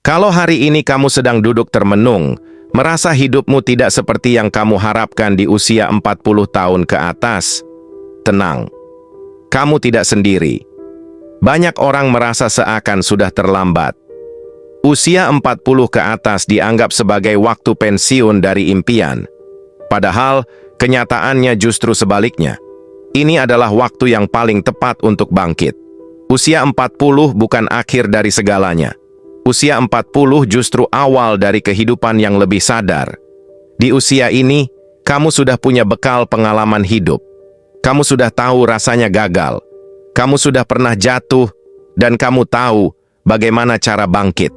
Kalau hari ini kamu sedang duduk termenung, merasa hidupmu tidak seperti yang kamu harapkan di usia 40 tahun ke atas, tenang. Kamu tidak sendiri. Banyak orang merasa seakan sudah terlambat. Usia 40 ke atas dianggap sebagai waktu pensiun dari impian. Padahal, kenyataannya justru sebaliknya. Ini adalah waktu yang paling tepat untuk bangkit. Usia 40 bukan akhir dari segalanya. Usia 40 justru awal dari kehidupan yang lebih sadar. Di usia ini, kamu sudah punya bekal pengalaman hidup. Kamu sudah tahu rasanya gagal. Kamu sudah pernah jatuh, dan kamu tahu bagaimana cara bangkit.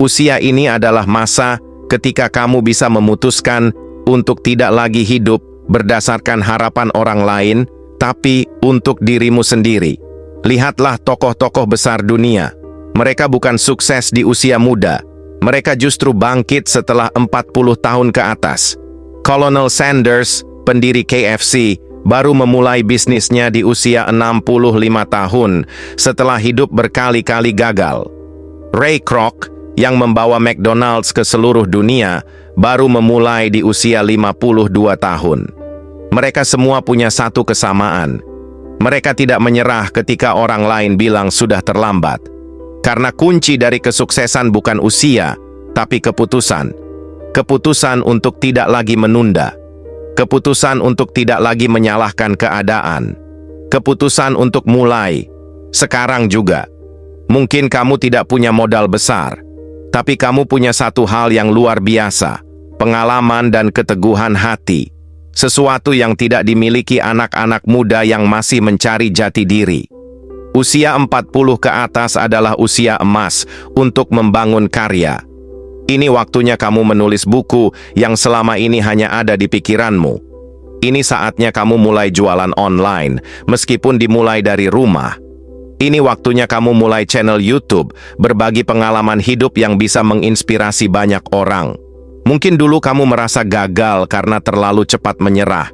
Usia ini adalah masa ketika kamu bisa memutuskan untuk tidak lagi hidup berdasarkan harapan orang lain, tapi untuk dirimu sendiri. Lihatlah tokoh-tokoh besar dunia. Mereka bukan sukses di usia muda. Mereka justru bangkit setelah 40 tahun ke atas. Colonel Sanders, pendiri KFC, baru memulai bisnisnya di usia 65 tahun setelah hidup berkali-kali gagal. Ray Kroc, yang membawa McDonald's ke seluruh dunia, baru memulai di usia 52 tahun. Mereka semua punya satu kesamaan. Mereka tidak menyerah ketika orang lain bilang sudah terlambat. Karena kunci dari kesuksesan bukan usia, tapi keputusan. Keputusan untuk tidak lagi menunda. Keputusan untuk tidak lagi menyalahkan keadaan. Keputusan untuk mulai. Sekarang juga. Mungkin kamu tidak punya modal besar, tapi kamu punya satu hal yang luar biasa. Pengalaman dan keteguhan hati. Sesuatu yang tidak dimiliki anak-anak muda yang masih mencari jati diri. Usia 40 ke atas adalah usia emas untuk membangun karya. Ini waktunya kamu menulis buku yang selama ini hanya ada di pikiranmu. Ini saatnya kamu mulai jualan online, meskipun dimulai dari rumah. Ini waktunya kamu mulai channel YouTube, berbagi pengalaman hidup yang bisa menginspirasi banyak orang. Mungkin dulu kamu merasa gagal karena terlalu cepat menyerah.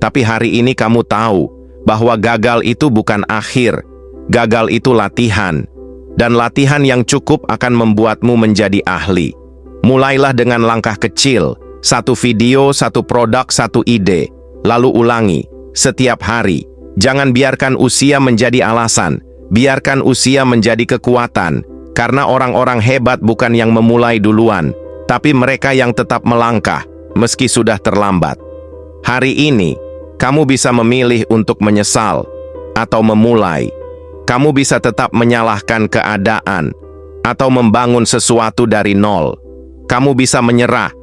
Tapi hari ini kamu tahu bahwa gagal itu bukan akhir. Gagal itu latihan, dan latihan yang cukup akan membuatmu menjadi ahli. Mulailah dengan langkah kecil, satu video, satu produk, satu ide, lalu ulangi, setiap hari. Jangan biarkan usia menjadi alasan, biarkan usia menjadi kekuatan, karena orang-orang hebat bukan yang memulai duluan, tapi mereka yang tetap melangkah, meski sudah terlambat. Hari ini, kamu bisa memilih untuk menyesal, atau memulai. Kamu bisa tetap menyalahkan keadaan, atau membangun sesuatu dari nol. Kamu bisa menyerah,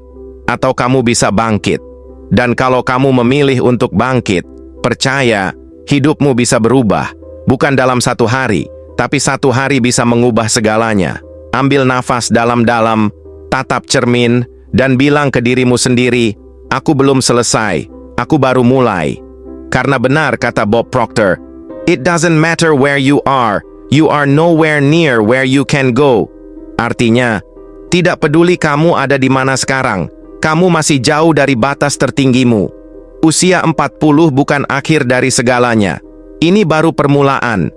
atau kamu bisa bangkit. Dan kalau kamu memilih untuk bangkit, percaya, hidupmu bisa berubah. Bukan dalam satu hari, tapi satu hari bisa mengubah segalanya. Ambil nafas dalam-dalam, tatap cermin, dan bilang ke dirimu sendiri, aku belum selesai, aku baru mulai. Karena benar kata Bob Proctor, it doesn't matter where you are nowhere near where you can go. Artinya, tidak peduli kamu ada di mana sekarang, kamu masih jauh dari batas tertinggimu. Usia 40 bukan akhir dari segalanya. Ini baru permulaan.